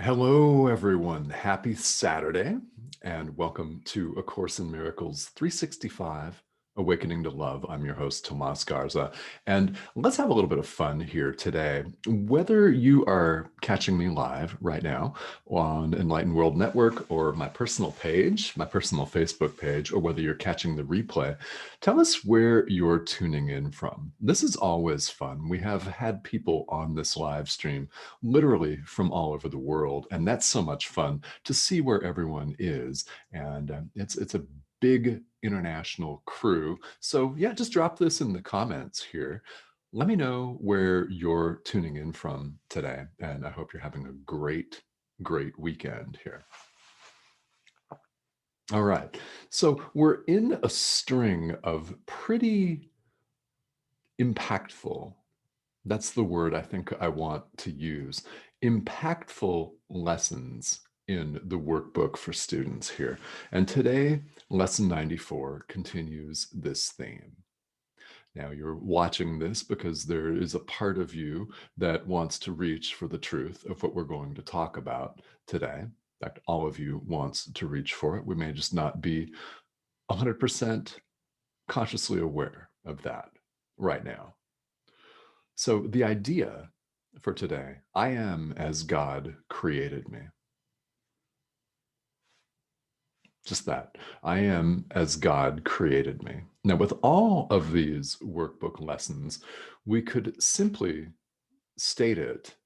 Hello, everyone. Happy Saturday, and welcome to A Course in Miracles 365, Awakening to Love. I'm your host, Tomas Garza, and let's have a little bit of fun here today. Whether you are catching me live right now on Enlightened World Network or my personal page, my personal Facebook page, or whether you're catching the replay, tell us where you're tuning in from. This is always fun. We have had people on this live stream literally from all over the world. And that's so much fun to see where everyone is. And it's a big international crew. So yeah, just drop this in the comments here. Let me know where you're tuning in from today. And I hope you're having a great weekend here. All right. So we're in a string of pretty impactful, that's the word I think I want to use, impactful lessons in the workbook for students here. And today, lesson 94 continues this theme. Now, you're watching this because there is a part of you that wants to reach for the truth of what we're going to talk about today. In fact, all of you wants to reach for it. We may just not be 100% consciously aware of that right now. So the idea for today, I am as God created me. Just that. I am as God created me. Now, with all of these workbook lessons, we could simply state it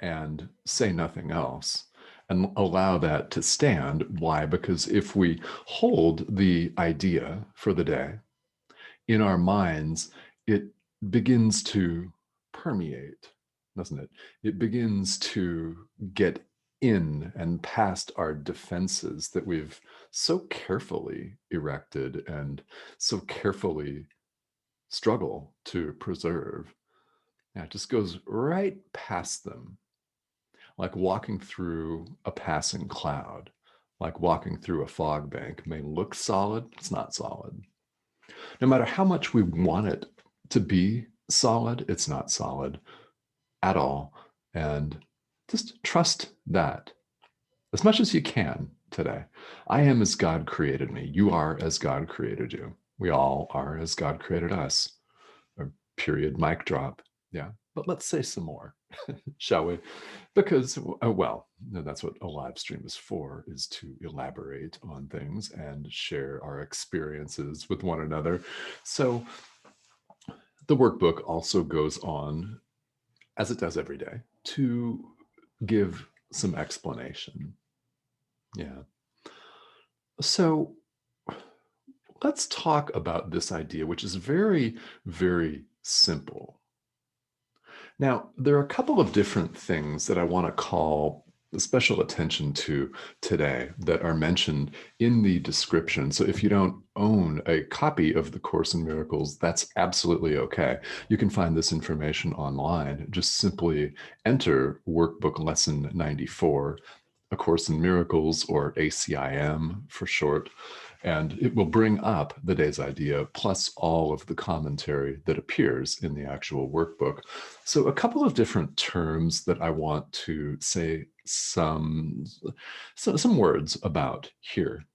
and say nothing else and allow that to stand. Why? Because if we hold the idea for the day in our minds, it begins to permeate, doesn't it? It begins to get in and past our defenses that we've so carefully erected and so carefully struggle to preserve. Yeah, it just goes right past them, like walking through a passing cloud, like walking through a fog bank. May look solid, it's not solid. No matter how much we want it to be solid, it's not solid at all. And just trust that as much as you can today. I am as God created me. You are as God created you. We all are as God created us. A period, mic drop. Yeah. But let's say some more, shall we? Because, well, that's what a live stream is for, is to elaborate on things and share our experiences with one another. So the workbook also goes on, as it does every day, to give some explanation. Yeah. So let's talk about this idea, which is very simple. Now, there are a couple of different things that I want to call special attention to today that are mentioned in the description. So if you don't own a copy of the Course in Miracles, that's absolutely okay. You can find this information online. Just simply enter Workbook Lesson 94, A Course in Miracles, or ACIM for short, and it will bring up the day's idea plus all of the commentary that appears in the actual workbook. So a couple of different terms that I want to say some words about here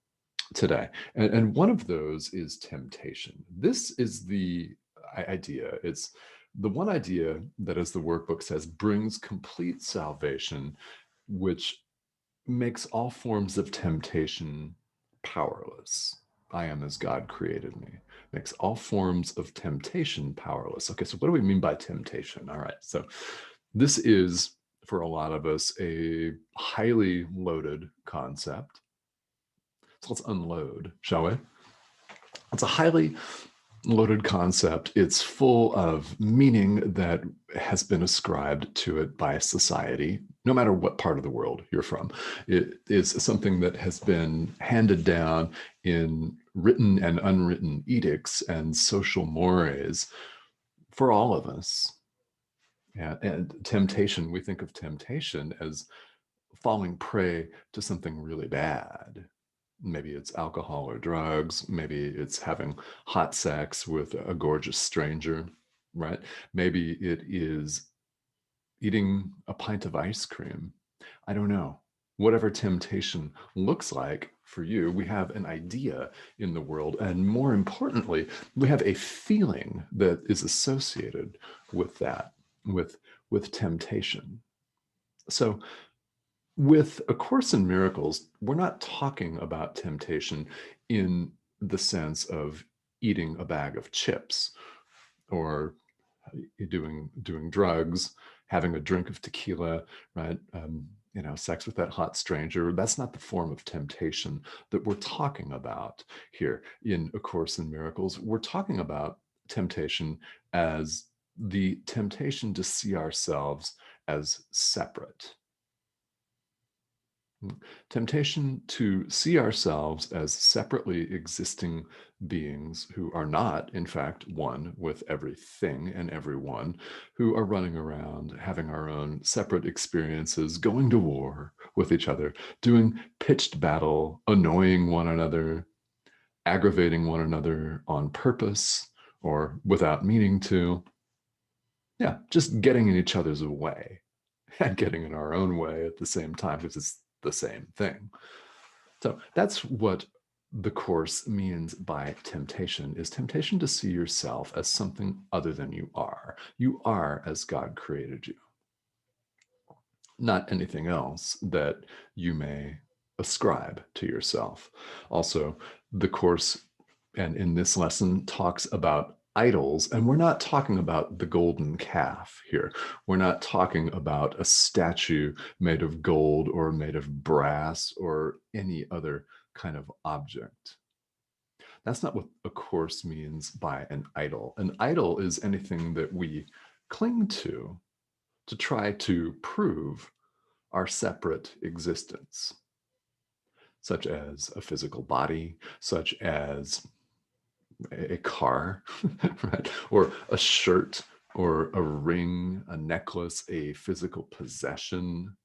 today. And one of those is temptation. This is the idea. It's the one idea that, as the workbook says, brings complete salvation, which makes all forms of temptation powerless. I am as God created me. Makes all forms of temptation powerless. Okay, so what do we mean by temptation? All right, so this is, for a lot of us, a highly loaded concept. So let's unload, shall we? It's a highly loaded concept. It's full of meaning that has been ascribed to it by society, no matter what part of the world you're from. It is something that has been handed down in written and unwritten edicts and social mores for all of us. And temptation, we think of temptation as falling prey to something really bad. Maybe it's alcohol or drugs. Maybe it's having hot sex with a gorgeous stranger, right? Maybe it is eating a pint of ice cream. I don't know. Whatever temptation looks like for you, we have an idea in the world. And more importantly, we have a feeling that is associated with that, with temptation. So with A Course in Miracles, we're not talking about temptation in the sense of eating a bag of chips or doing drugs, having a drink of tequila, right? Sex with that hot stranger. That's not the form of temptation that we're talking about here in A Course in Miracles. We're talking about temptation as the temptation to see ourselves as separate. Temptation to see ourselves as separately existing beings who are not, in fact, one with everything and everyone, who are running around having our own separate experiences, going to war with each other, doing pitched battle, annoying one another, aggravating one another on purpose or without meaning to. Yeah, just getting in each other's way and getting in our own way at the same time, because it's the same thing. So that's what the Course means by temptation, is temptation to see yourself as something other than you are. You are as God created you, not anything else that you may ascribe to yourself. Also, the Course, and in this lesson, talks about idols, and we're not talking about the golden calf here. We're not talking about a statue made of gold or made of brass or any other kind of object. That's not what A Course means by an idol. An idol is anything that we cling to try to prove our separate existence, such as a physical body, such as a car, right? Or a shirt, or a ring, a necklace, a physical possession.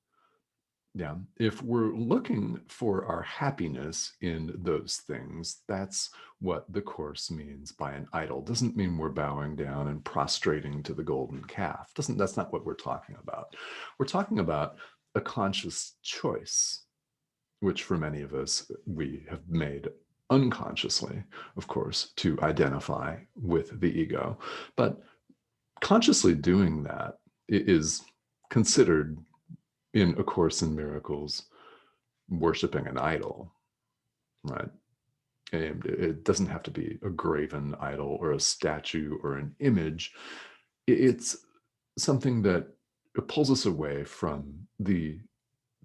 Yeah, if we're looking for our happiness in those things, that's what the Course means by an idol. Doesn't mean we're bowing down and prostrating to the golden calf. That's not what we're talking about. We're talking about a conscious choice, which for many of us, we have made unconsciously, of course, to identify with the ego. But consciously doing that is considered, in A Course in Miracles, worshiping an idol, right? And it doesn't have to be a graven idol or a statue or an image. It's something that pulls us away from the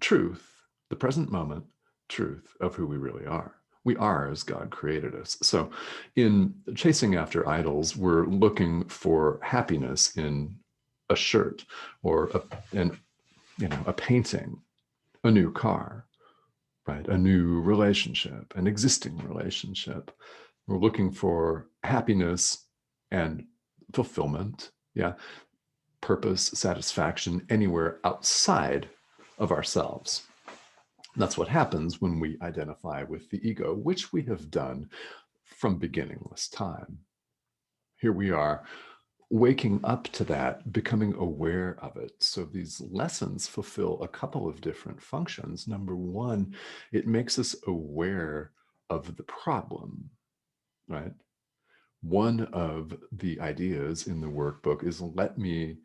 truth, the present moment truth of who we really are. We are as God created us. So in chasing after idols, we're looking for happiness in a shirt or a painting, a new car, right? A new relationship, an existing relationship. We're looking for happiness and fulfillment, yeah, purpose, satisfaction anywhere outside of ourselves. That's what happens when we identify with the ego, which we have done from beginningless time. Here we are, waking up to that, becoming aware of it. So these lessons fulfill a couple of different functions. Number one, it makes us aware of the problem, right? One of the ideas in the workbook is, let me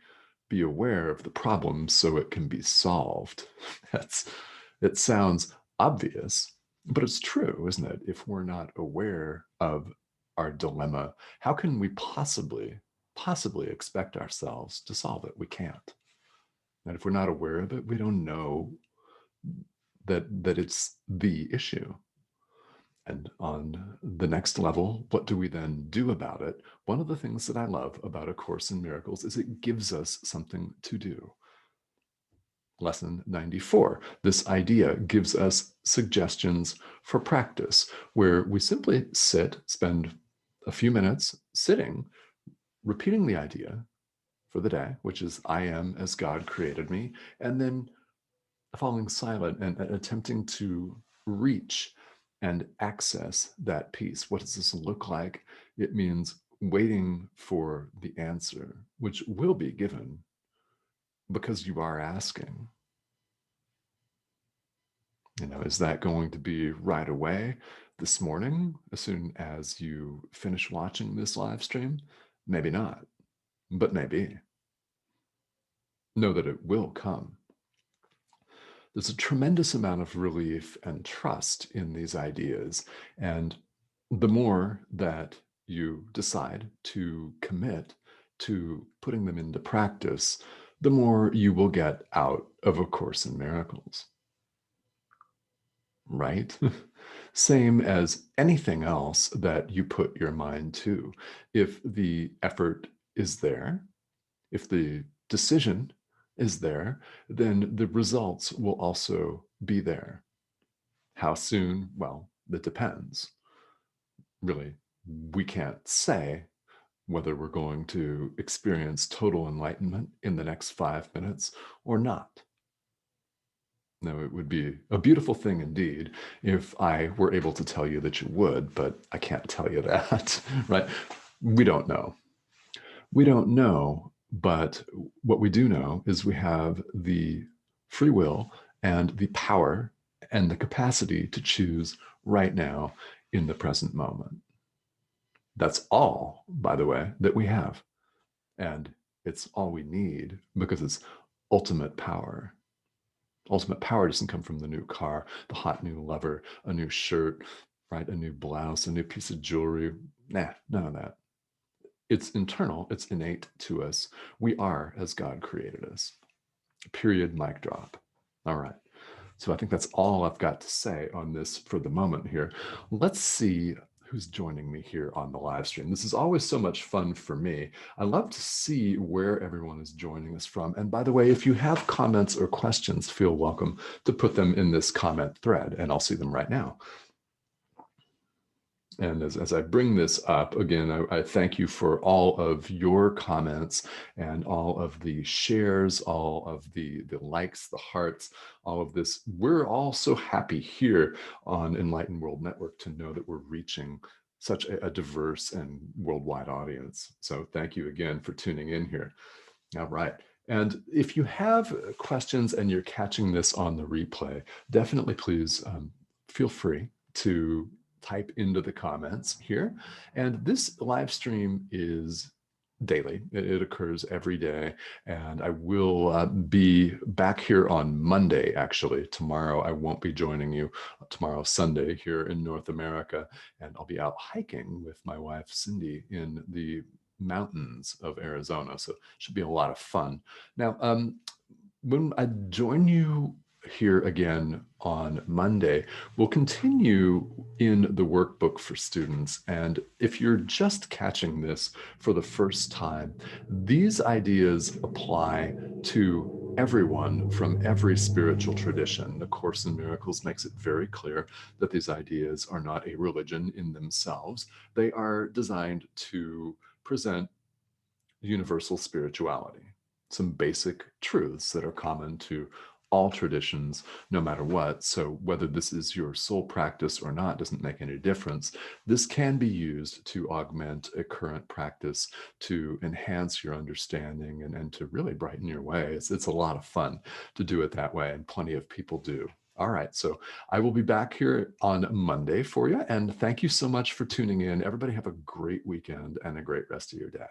be aware of the problem so it can be solved. It sounds obvious, but it's true, isn't it? If we're not aware of our dilemma, how can we possibly expect ourselves to solve it? We can't. And if we're not aware of it, we don't know that it's the issue. And on the next level, what do we then do about it? One of the things that I love about A Course in Miracles is it gives us something to do. Lesson 94. This idea gives us suggestions for practice, where we simply spend a few minutes sitting, repeating the idea for the day, which is, I am as God created me, and then falling silent and attempting to reach and access that peace. What does this look like? It means waiting for the answer, which will be given because you are asking. Is that going to be right away this morning as soon as you finish watching this live stream? Maybe not, but maybe. Know that it will come. There's a tremendous amount of relief and trust in these ideas. And the more that you decide to commit to putting them into practice, the more you will get out of A Course in Miracles. Right? Same as anything else that you put your mind to. If the effort is there, if the decision is there, then the results will also be there. How soon? Well, it depends. Really, we can't say whether we're going to experience total enlightenment in the next 5 minutes or not. No, it would be a beautiful thing indeed if I were able to tell you that you would, but I can't tell you that, right? We don't know. We don't know, but what we do know is we have the free will and the power and the capacity to choose right now in the present moment. That's all, by the way, that we have. And it's all we need because it's ultimate power. Ultimate power doesn't come from the new car, the hot new lover, a new shirt, right? A new blouse, a new piece of jewelry. Nah, none of that. It's internal, it's innate to us. We are as God created us. Period, mic drop. All right. So I think that's all I've got to say on this for the moment here. Let's see who's joining me here on the live stream. This is always so much fun for me. I love to see where everyone is joining us from. And by the way, if you have comments or questions, feel welcome to put them in this comment thread, and I'll see them right now. And as I bring this up, again, I thank you for all of your comments and all of the shares, all of the likes, the hearts, all of this. We're all so happy here on Enlightened World Network to know that we're reaching such a diverse and worldwide audience. So thank you again for tuning in here. All right. And if you have questions and you're catching this on the replay, definitely please feel free to type into the comments here. And this live stream is daily. It occurs every day. And I will be back here on Monday, actually. Tomorrow, I won't be joining you. Tomorrow, Sunday, here in North America. And I'll be out hiking with my wife, Cindy, in the mountains of Arizona. So it should be a lot of fun. Now, when I join you here again on Monday, we'll continue in the workbook for students. And if you're just catching this for the first time, these ideas apply to everyone from every spiritual tradition. The Course in Miracles makes it very clear that these ideas are not a religion in themselves. They are designed to present universal spirituality, some basic truths that are common to all traditions, no matter what. So whether this is your sole practice or not doesn't make any difference. This can be used to augment a current practice, to enhance your understanding, and to really brighten your way. It's a lot of fun to do it that way, and plenty of people do. All right, so I will be back here on Monday for you, and thank you so much for tuning in. Everybody have a great weekend and a great rest of your day.